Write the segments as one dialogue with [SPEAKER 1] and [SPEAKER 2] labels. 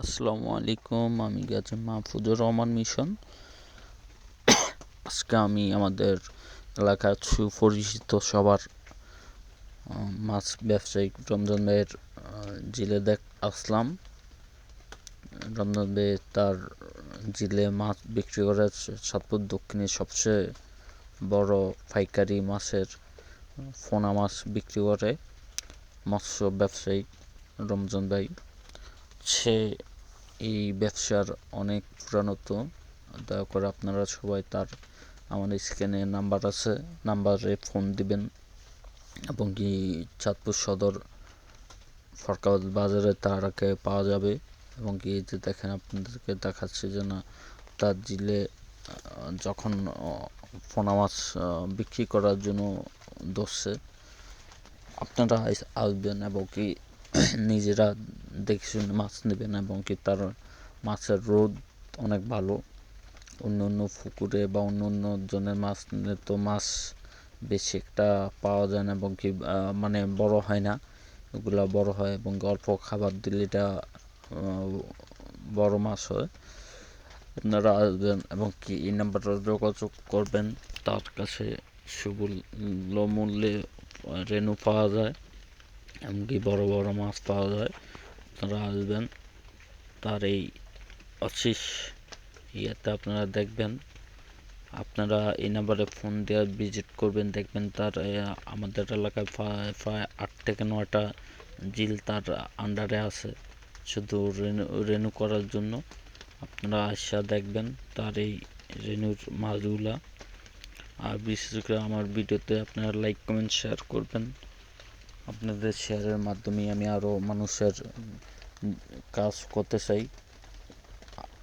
[SPEAKER 1] আসসালামু আলাইকুম। আমি গাজী মাহফুজুর রহমান মিশন। আজকে আমি আমাদের এলাকার সুপরিচিত সবার মাছ ব্যবসায়িক রমজান ভাইয়ের জিলে আসলাম। রমজান ভাই তার জিলে মাছ বিক্রি করে সাতপুর দক্ষিণে সবচেয়ে বড় পাইকারি মাছের পোনা মাছ বিক্রি করে মৎস্য ব্যবসায়ী রমজান ভাই। সে এই ব্যবসার অনেক পুরানো, তো দয়া করে আপনারা সবাই তার আমাদের স্ক্রিনে নাম্বার আছে, নাম্বারে ফোন দিবেন এবং কি চাঁদপুর সদর ফরকাবাদ বাজারে তারাকে পাওয়া যাবে। এবং কি যে দেখেন আপনাদেরকে দেখাচ্ছে যে না তার জিলে যখন পোনা মাছ বিক্রি করার জন্য ধরছে, আপনারা আসবেন এবং কি নিজেরা দেখে শুনে মাছ নেবেন। এবং কি তার মাছের রোদ অনেক ভালো। অন্য অন্য পুকুরে বা অন্য অন্য জনের মাছ নিলে তো মাছ বেশি একটা পাওয়া যায় না এবং কি মানে বড় হয় না, এগুলা বড় হয় এবং অল্প খাবার দিলে এটা বড় মাছ হয়। আপনারা আসবেন এবং কি এই নাম্বারটা যোগাযোগ করবেন। তার কাছে সুমূল্য মূল্যে রেনু পাওয়া যায়, এমনকি বড় বড় মাছ পাওয়া যায়। আপনারা আসবেন, তার এই অশিস ইয়েতে আপনারা দেখবেন। আপনারা এই নাম্বারে ফোন দিয়ে ভিজিট করবেন, দেখবেন তার আমাদের এলাকায় প্রায় 8 থেকে 9টা জিল তার আন্ডারে আছে শুধু রেনু করার জন্য। আপনারা আসা দেখবেন তার এই রেনুর মাছগুলা। আর বিশেষ করে আমার ভিডিওতে আপনারা লাইক কমেন্ট শেয়ার করবেন। আপনাদের শেয়ারের মাধ্যমে আমি আরও মানুষের কাজ করতে চাই।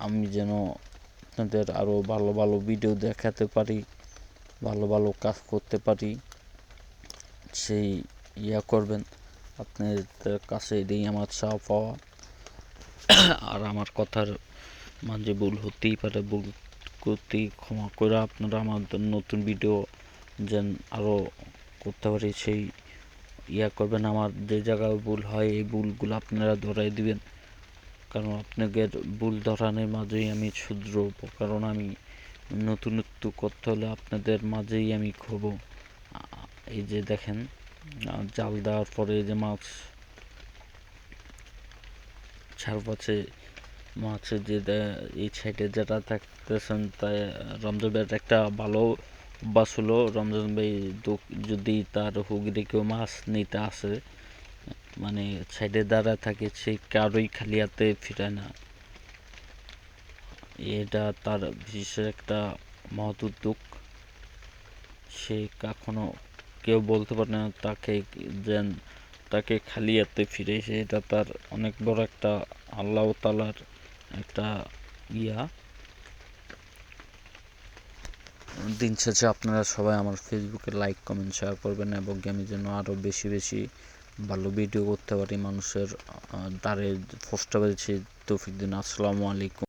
[SPEAKER 1] আমি যেন আপনাদের আরও ভালো ভালো ভিডিও দেখাতে পারি, ভালো ভালো কাজ করতে পারি, সেই করবেন। আপনাদের কাছে এটাই আমার চাওয়া পাওয়া। আর আমার কথার মাঝে ভুল হতেই পারে, ভুল করতে ক্ষমা করে আপনারা আমাদের নতুন ভিডিও যেন আরও করতে পারি সেই করবেন। আমার যে জায়গায় ভুল হয় এই ভুলগুলো আপনারা ধরাই দিবেন, কারণ আপনাদের ভুল ধরানোর মাঝেই আমি শুধরব। কারণ আমি নতুনত্ব করতে হলে আপনাদের মাঝেই আমি খোবো। এই যে দেখেন জাল দেওয়ার পরে যে মাছ চারপাশে মাছের যে এই সাইডে যেটা থাকতেছেন, তাই রমজান ভাইয়ের একটা ভালো অভ্যাস হলো, রমজান ভাই যদি তার হুগরে কেউ মাছ নিতে আসে, মানে সাইডে দাঁড়ায় থাকে, সে কারোই খালি হাতে ফিরায় না। এটা তার বিশেষ একটা মহৎ উদ্যোগ। সে কখনো কেউ বলতে পারে না তাকে খালি হাতে ফিরে এসে, এটা তার অনেক বড় একটা আল্লাহ তাআলার একটা দিন শেষে আপনারা সবাই আমার ফেসবুকে লাইক কমেন্ট শেয়ার করবেন এবং আমি যেন আরও বেশি বেশি ভালো ভিডিও করতে পারি, মানুষের দ্বারে পোস্ট করেছি। তৌফিক দিন। আসসালামু আলাইকুম।